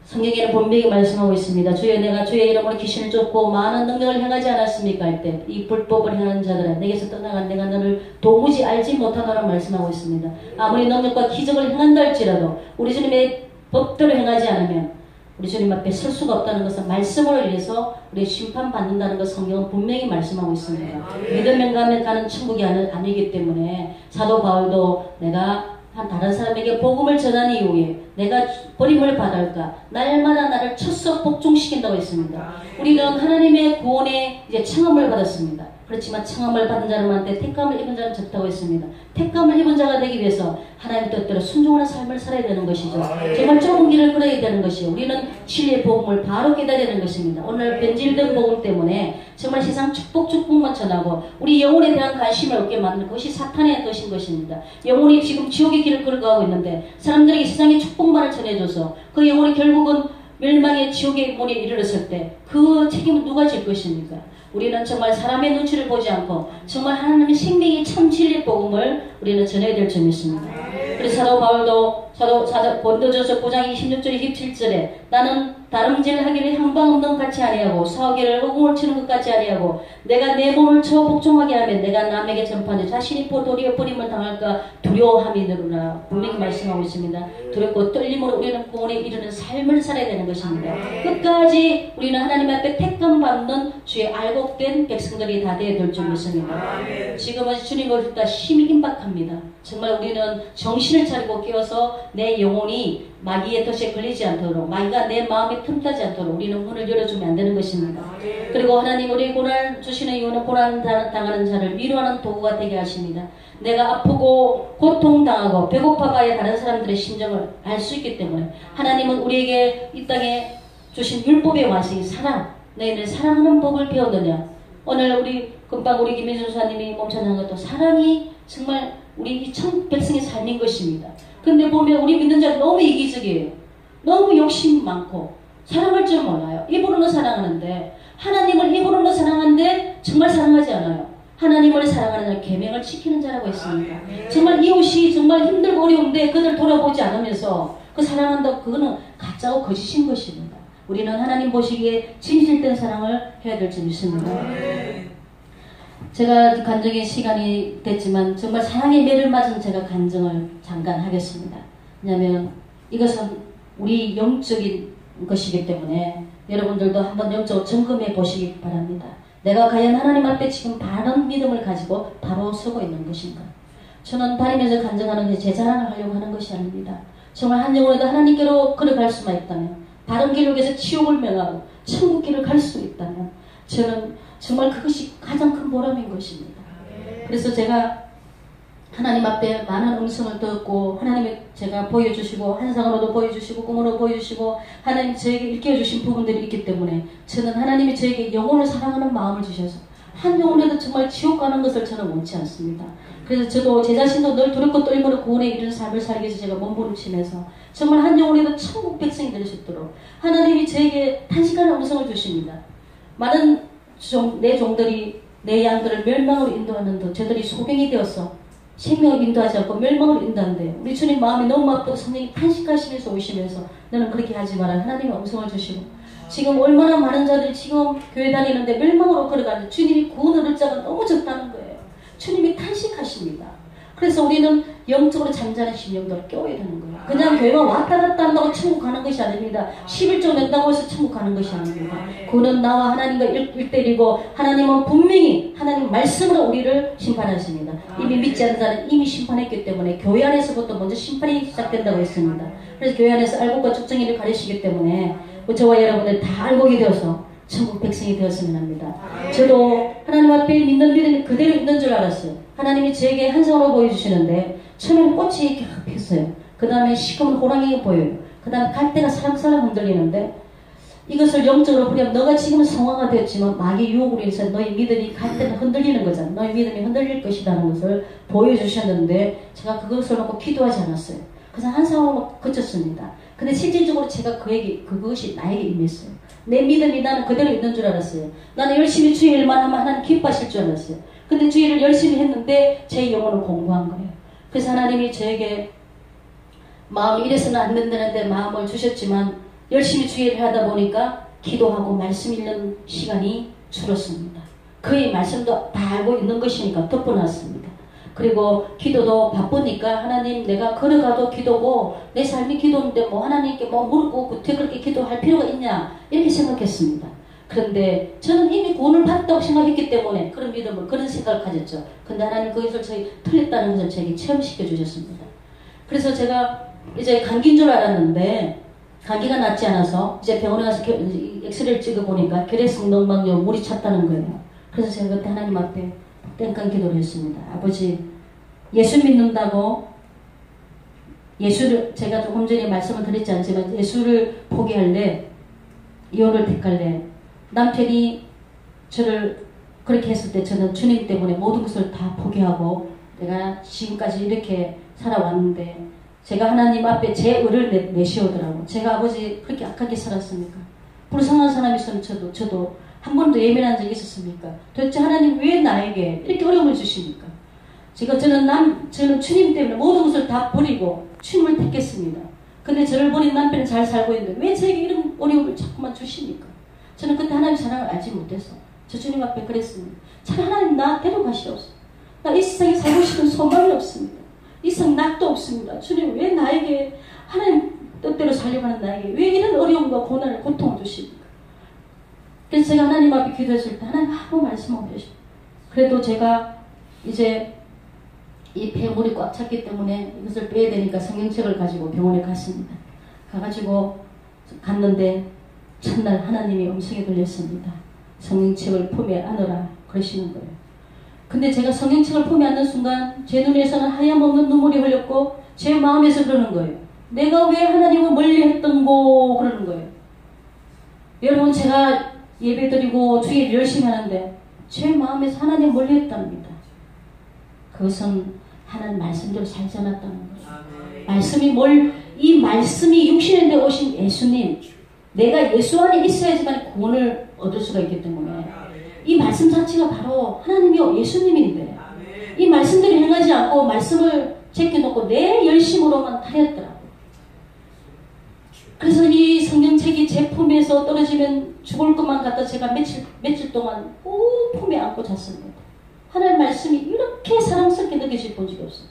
성경에는 분명히 말씀하고 있습니다. 주여 내가 주의 이름으로 귀신을 쫓고 많은 능력을 행하지 않았습니까? 할 때 이 불법을 행하는 자들아 내게서 떠나간 내가 너를 도무지 알지 못하노라 말씀하고 있습니다. 아무리 능력과 기적을 행한다 할지라도 우리 주님의 법대로 행하지 않으면 우리 주님 앞에 설 수가 없다는 것은 말씀으로 인해서 우리 심판받는다는 것 성경은 분명히 말씀하고 있습니다. 믿음에 가는 천국이 아니기 때문에 사도 바울도 내가 한 다른 사람에게 복음을 전한 이후에 내가 버림을 받을까 날마다 나를 쳐서 복종시킨다고 했습니다. 우리는 하나님의 구원에 이제 청함을 받았습니다. 그렇지만 청함을 받은 사람한테 택감을 입은 자는 적다고 했습니다. 택감을 입은 자가 되기 위해서 하나님 뜻대로 순종하는 삶을 살아야 되는 것이죠. 정말 좁은 길을 걸어야 되는 것이요. 우리는 진리의 복음을 바로 깨달아야 되는 것입니다. 오늘 변질된 복음 때문에 정말 세상 축복만 전하고 우리 영혼에 대한 관심을 얻게 만드는 것이 사탄의 뜻인 것입니다. 영혼이 지금 지옥의 길을 걸어가고 있는데 사람들에게 세상의 축복만을 전해줘서 그 영혼이 결국은 멸망의 지옥의 문에 이르렀을 때 그 책임은 누가 질 것입니까? 우리는 정말 사람의 눈치를 보지 않고 정말 하나님의 생명의 참 진리의 복음을 우리는 전해야 될 점이 있습니다. 그래서 사도 바울도 본도전서 9장 26절 27절에 나는 다름질 하기를 향방 없는 것 같이 아니하고 사오기를 허공을 치는 것 같이 아니하고 내가 내 몸을 쳐 복종하게 하면 내가 남에게 전파하는 자신이 도리어 버림을 당할까 두려워함이 늘으나 분명히 말씀하고 있습니다. 두렵고 떨림으로 우리는 구원에 이르는 삶을 살아야 되는 것입니다. 끝까지 우리는 하나님 앞에 택감 받는 주의 알곡된 백성들이 다 되어야 될 점이 있습니다. 지금은 주님을 듣다 심히 임박합니다. 정말 우리는 정신을 차리고 깨어서 내 영혼이 마귀의 덫에 걸리지 않도록 마귀가 내 마음에 틈타지 않도록 우리는 문을 열어주면 안 되는 것입니다. 그리고 하나님 우리 고난을 주시는 이유는 고난 당하는 자를 위로하는 도구가 되게 하십니다. 내가 아프고 고통당하고 배고파봐야 다른 사람들의 심정을 알 수 있기 때문에 하나님은 우리에게 이 땅에 주신 율법의 완성이 사랑 너희는 사랑하는 법을 배웠느냐. 오늘 우리 금방 우리 김민수 선사님이 몸찬한 것도 사랑이 정말 우리 이 천 백성의 삶인 것입니다. 근데 보면 우리 믿는 자들 너무 이기적이에요. 너무 욕심 많고 사랑할 줄 몰라요. 입으로는 사랑하는데 하나님을 입으로는 사랑하는데 정말 사랑하지 않아요. 하나님을 사랑하는 자는 계명을 지키는 자라고 했습니다. 정말 이웃이 정말 힘들고 어려운데 그들 돌아보지 않으면서 그 사랑한다고 그거는 가짜고 거짓인 것입니다. 우리는 하나님 보시기에 진실된 사랑을 해야 될 줄 믿습니다. 제가 간증의 시간이 됐지만 정말 사랑의 매를 맞은 제가 간증을 잠깐 하겠습니다. 왜냐하면 이것은 우리 영적인 것이기 때문에 여러분들도 한번 영적으로 점검해 보시기 바랍니다. 내가 과연 하나님 앞에 지금 바른 믿음을 가지고 바로 서고 있는 것인가. 저는 다니면서 간증하는 게 제 자랑을 하려고 하는 것이 아닙니다. 정말 한 영혼에도 하나님께로 걸어갈 수만 있다면 바른 길을 위해서 지옥을 명하고 천국 길을 갈 수 있다면 저는 정말 그것이 가장 큰 보람인 것입니다. 그래서 제가 하나님 앞에 많은 음성을 듣고 하나님이 제가 보여주시고 환상으로도 보여주시고 꿈으로 보여주시고 하나님 저에게 일깨워주신 부분들이 있기 때문에 저는 하나님이 저에게 영혼을 사랑하는 마음을 주셔서 한 영혼에도 정말 지옥 가는 것을 저는 원치 않습니다. 그래서 저도 제 자신도 늘 두렵고 떨림으로 구원에 이르는 삶을 살기 위해서 제가 몸부림치면서 정말 한 영혼에도 천국 백성이 될 수 있도록 하나님이 저에게 단식하는 음성을 주십니다. 많은 내 종들이 내 양들을 멸망으로 인도하는데 저들이 소경이 되어서 생명을 인도하지 않고 멸망으로 인도한대요. 우리 주님 마음이 너무 아프고 성령이 탄식하시면서 오시면서 너는 그렇게 하지 마라. 하나님의 음성을 주시고 지금 얼마나 많은 자들이 지금 교회 다니는데 멸망으로 걸어가는데 주님이 구원 얻을 자가 너무 적다는 거예요. 주님이 탄식하십니다. 그래서 우리는 영적으로 잠자는 심령들을 깨워야 되는 거예요. 그냥 교회만 왔다 갔다 한다고 천국 가는 것이 아닙니다. 11조 낸다고 해서 천국 가는 것이 아닙니다. 그는 나와 하나님과 일대리고 하나님은 분명히 하나님 말씀으로 우리를 심판하십니다. 이미 믿지 않는 자는 이미 심판했기 때문에 교회 안에서부터 먼저 심판이 시작된다고 했습니다. 그래서 교회 안에서 알곡과 죽정이를 가리시기 때문에 저와 여러분들 다 알곡이 되어서 천국 백성이 되었으면 합니다. 저도 하나님 앞에 믿는 믿음이 그대로 있는 줄 알았어요. 하나님이 저에게 한성으로 보여주시는데 처음에는 꽃이 이렇게 폈어요. 그 다음에 시커먼 호랑이가 보여요. 그 다음에 갈대가 살랑살랑 흔들리는데 이것을 영적으로 보면 너가 지금 성화가 되었지만 마귀 유혹으로 인해서 너의 믿음이 갈대가 흔들리는 거잖아. 너의 믿음이 흔들릴 것이라는 것을 보여주셨는데 제가 그것을 놓고 기도하지 않았어요. 그래서 한성으로 그쳤습니다. 근데 실질적으로 제가 그것이 나에게 임했어요. 내 믿음이 나는 그대로 있는 줄 알았어요. 나는 열심히 주의 일만 하면 하나님 기뻐하실 줄 알았어요. 근데 주의를 열심히 했는데 제 영혼을 공부한 거예요. 그래서 하나님이 저에게 마음이 이래서는 안 된다는데 마음을 주셨지만 열심히 주의를 하다 보니까 기도하고 말씀 읽는 시간이 줄었습니다. 그의 말씀도 다 알고 있는 것이니까 덮어놨습니다. 그리고 기도도 바쁘니까 하나님 내가 걸어가도 기도고 내 삶이 기도인데 뭐 하나님께 뭐 무릎 꿇고 그렇게 기도할 필요가 있냐 이렇게 생각했습니다. 그런데 저는 이미 구원을 받았다고 생각했기 때문에 그런 믿음을 그런 생각을 가졌죠. 근데 하나님 그것을 저희 틀렸다는 것을 저에게 체험시켜 주셨습니다. 그래서 제가 이제 감기인 줄 알았는데 감기가 낫지 않아서 이제 병원에 가서 엑스레이를 찍어보니까 결핵성 농막염 물이 찼다는 거예요. 그래서 제가 그때 하나님 앞에 땡깡 기도를 했습니다. 아버지 예수 믿는다고 예수를 제가 조금 전에 말씀을 드렸지 않지만 예수를 포기할래 이혼을 택할래 남편이 저를 그렇게 했을 때 저는 주님 때문에 모든 것을 다 포기하고 내가 지금까지 이렇게 살아왔는데 제가 하나님 앞에 제 의를 내시오더라고. 제가 아버지 그렇게 악하게 살았습니까? 불쌍한 사람이 있으면 저도 한 번도 예민한 적이 있었습니까? 도대체 하나님 왜 나에게 이렇게 어려움을 주십니까? 저는 주님 때문에 모든 것을 다 버리고 주님을 택했습니다. 근데 저를 버린 남편은 잘 살고 있는데 왜 저에게 이런 어려움을 자꾸만 주십니까? 저는 그때 하나님 사랑을 알지 못해서 저 주님 앞에 그랬습니다. 참 하나님 나 데려가시옵소서. 나 이 세상에 살고 싶은 소망이 없습니다. 이 세상 낙도 없습니다. 주님 왜 나에게 하나님 뜻대로 살려고 하는 나에게 왜 이런 어려움과 고난을 고통을 주십니까? 그래서 제가 하나님 앞에 기도했을 때 하나님 아무 말씀 없으시고 그래도 제가 이제 이 폐물이 꽉 찼기 때문에 이것을 빼야 되니까 성경책을 가지고 병원에 갔습니다. 가가지고 갔는데 첫날 하나님이 음성이 들렸습니다. 성경책을 품에 안으라 그러시는 거예요. 근데 제가 성경책을 품에 안는 순간 제 눈에서는 하염없는 눈물이 흘렸고 제 마음에서 그러는 거예요. 내가 왜 하나님을 멀리했던고 그러는 거예요. 여러분 제가 예배드리고 주일 열심히 하는데 제 마음에서 하나님 멀리했답니다. 그것은 하나님 말씀대로 살지 않았다는 거예요. 이 말씀이 육신인데 오신 예수님 내가 예수 안에 있어야지만 구원을 얻을 수가 있기 때문에 이 말씀 자체가 바로 하나님이 예수님인데 이 말씀대로 행하지 않고 말씀을 제껴놓고 내 열심으로만 타렸더라고요. 그래서 이 성경책이 제 품에서 떨어지면 죽을 것만 같다 제가 며칠 동안 꼭 품에 안고 잤습니다. 하나님 말씀이 이렇게 사랑스럽게 느껴질 본 적이 없어요.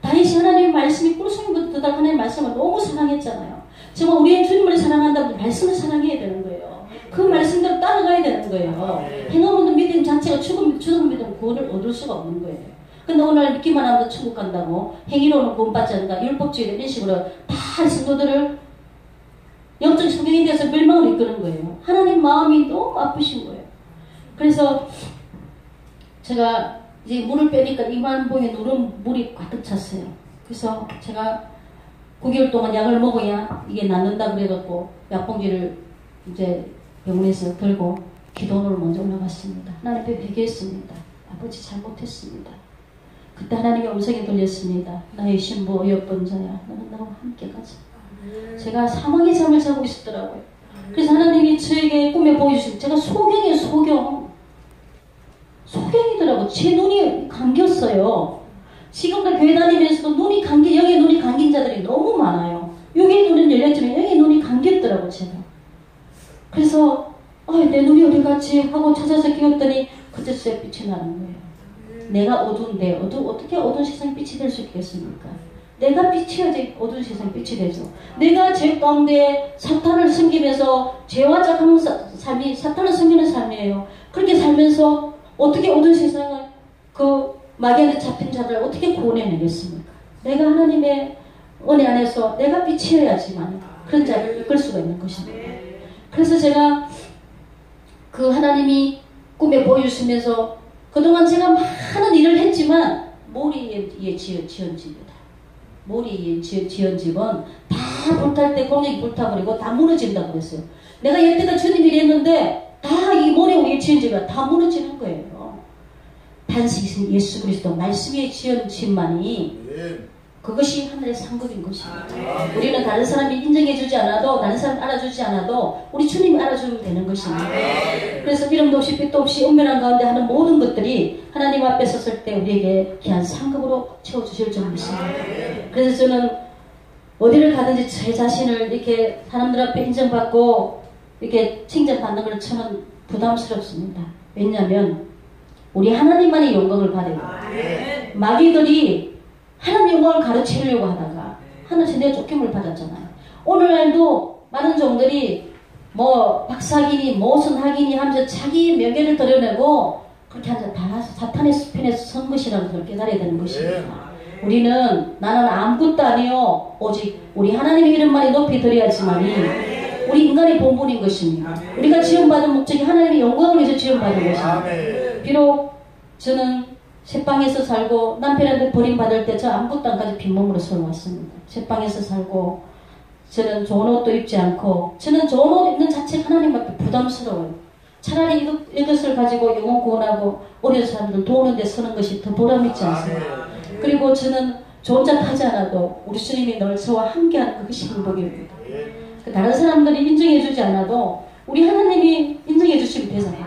다윗이 하나님의 말씀이 꿀송이부터 듣다가 하나님의 말씀을 너무 사랑했잖아요. 정말 우리의 주님을 사랑한다면 말씀을 사랑해야 되는 거예요. 그 말씀대로 따라가야 되는 거예요. 행함없는 믿음 자체가 죽은 믿음 구원을 얻을 수가 없는 거예요. 근데 오늘 믿기만 하면 천국 간다고 행위로는 구원받지 않는다. 율법주의 이런 식으로 다 성도들을 영적 성경에 대해서 멸망을 이끄는 거예요. 하나님 마음이 너무 아프신 거예요. 그래서 제가 이제 물을 빼니까 이만봉에 누른 물이 가득 찼어요. 그래서 제가 9개월 동안 약을 먹어야 이게 낫는다 그래갖고 약봉지를 이제 병원에서 들고 기도원으로 먼저 올라갔습니다. 하나님 앞에 회개했습니다. 아버지 잘못했습니다. 그때 하나님의 음성이 들렸습니다. 나의 신부 어여쁜 자야 너는 나와 함께 가자. 제가 사망의 잠을 자고 있었더라고요. 그래서 하나님이 저에게 꿈에 보여주신 제가 소경이에요. 소경이더라고. 제 눈이 감겼어요. 지금도 교회 다니면서도 여기 눈이 감긴 자들이 너무 많아요. 여기 눈은 열렸지만 여기 눈이 감겼더라고, 제가. 그래서 내 눈이 어디 갔지 하고 찾아서 끼웠더니 그저께 빛이 나는 거예요. 내가 어두운데 어떻게 어두운 세상에 빛이 될 수 있겠습니까? 내가 빛이어야지 어두운 세상에 빛이 되죠. 내가 죄 가운데 사탄을 섬기면서 죄와 작은 삶이 사탄을 섬기는 삶이에요. 그렇게 살면서 어떻게 어두운 세상을 그 마귀한테 잡힌 자들을 어떻게 구원해내겠습니까? 내가 하나님의 은혜 안에서 내가 빛이어야지만 그런 자를 이끌 수가 있는 것입니다. 그래서 제가 그 하나님이 꿈에 보여주시면서 그동안 제가 많은 일을 했지만 모리 위에 지은 집이다. 모리 위에 지은 집은 다 불탈 때 공력이 불타버리고 다 무너진다고 그랬어요. 내가 여태까지 주님 일했는데 다 이 모리 위에 지은 집이 다 무너지는 거예요. 단지 예수 그리스도 말씀 위에 지은 집만이 그것이 하늘의 상급인 것입니다. 우리는 다른 사람이 인정해주지 않아도 다른 사람 알아주지 않아도 우리 주님이 알아주면 되는 것입니다. 그래서 이름도 없이 빛도 없이 은밀한 가운데 하는 모든 것들이 하나님 앞에 섰을 때 우리에게 귀한 상급으로 채워주실 줄 믿습니다. 그래서 저는 어디를 가든지 제 자신을 이렇게 사람들 앞에 인정받고 이렇게 칭찬받는 걸 저는 부담스럽습니다. 왜냐하면 우리 하나님만의 영광을 받아요. 마귀들이 하나님 영광을 가르치려고 하다가 하나씩 내 쫓김을 받았잖아요. 오늘날도 많은 종들이 뭐 박사기니 무슨 학이니 하면서 자기 명예를 드러내고 그렇게 하면서 다 사탄의 수편에서 선 것이라는 걸 깨달아야 되는 것입니다. 우리는 나는 아무것도 아니요 오직 우리 하나님의 이름만이 높이 드려야지만이 우리 인간의 본분인 것입니다. 우리가 지원받은 목적이 하나님의 영광을 위해서 지원받은 것입니다. 비록 저는 새방에서 살고 남편한테 버림받을 때 저 아무것도 안 가지고 빈몸으로 서울 왔습니다. 새방에서 살고 저는 좋은 옷도 입지 않고 저는 좋은 옷 입는 자체가 하나님 앞에 부담스러워요. 차라리 이것을 가지고 영혼 구원하고 어려운 사람들 도우는 데 서는 것이 더 보람있지 않습니까? 그리고 저는 좋은 자 하지 않아도 우리 주님이 늘 저와 함께하는 그것이 행복입니다. 다른 사람들이 인정해주지 않아도 우리 하나님이 인정해주시면 되잖아요.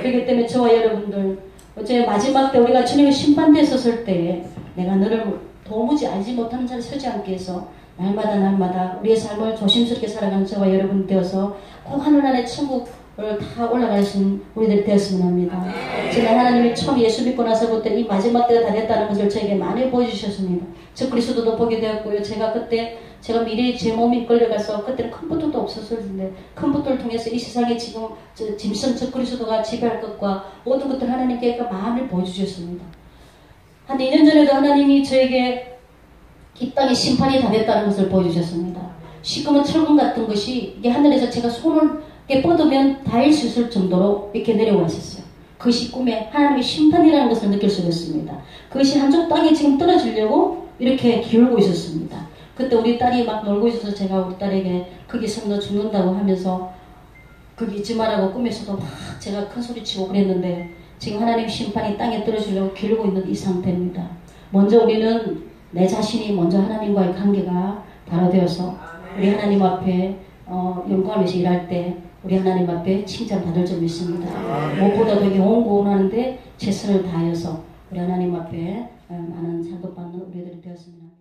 그렇기 때문에 저와 여러분들 어제 마지막 때 우리가 주님의 심판대에 섰을 때 내가 너를 도무지 알지 못하는 자를 서지 않게 해서 날마다 우리의 삶을 조심스럽게 살아가는 저와 여러분 되어서 꼭 하늘나라의 천국을 다 올라가신 우리들이 되었으면 합니다. 지난 하나님이 처음 예수 믿고 나서부터 이 마지막 때가 다 됐다는 것을 저에게 많이 보여주셨습니다. 저 그리스도도 보게 되었고요. 제가 미래에 제 몸이 끌려가서 그때는 컴퓨터도 없었을 텐데 컴퓨터를 통해서 이 세상에 지금 짐승 저 그리스도가 지배할 것과 모든 것들 하나님께 많이 보여주셨습니다. 한 2년 전에도 하나님이 저에게 이 땅의 심판이 다 됐다는 것을 보여주셨습니다. 시커먼 철근 같은 것이 이게 하늘에서 제가 손을 이렇게 뻗으면 닿을 수 있을 정도로 이렇게 내려와 있었어요. 그것이 꿈에 하나님의 심판이라는 것을 느낄 수 있었습니다. 그것이 한쪽 땅에 지금 떨어지려고 이렇게 기울고 있었습니다. 그때 우리 딸이 막 놀고 있어서 제가 우리 딸에게 거기서 너 죽는다고 하면서 거기 있지 말라고 꿈에서도 막 제가 큰 소리 치고 그랬는데 지금 하나님 심판이 땅에 떨어지려고 기울고 있는 이 상태입니다. 먼저 우리는 내 자신이 먼저 하나님과의 관계가 바로 되어서 우리 하나님 앞에 영광을 위해서 일할 때 우리 하나님 앞에 칭찬받을 줄 믿습니다. 무엇보다도 영혼 구원하는데 최선을 다하여서 우리 하나님 앞에 많은 상급받는 우리들이 되었습니다.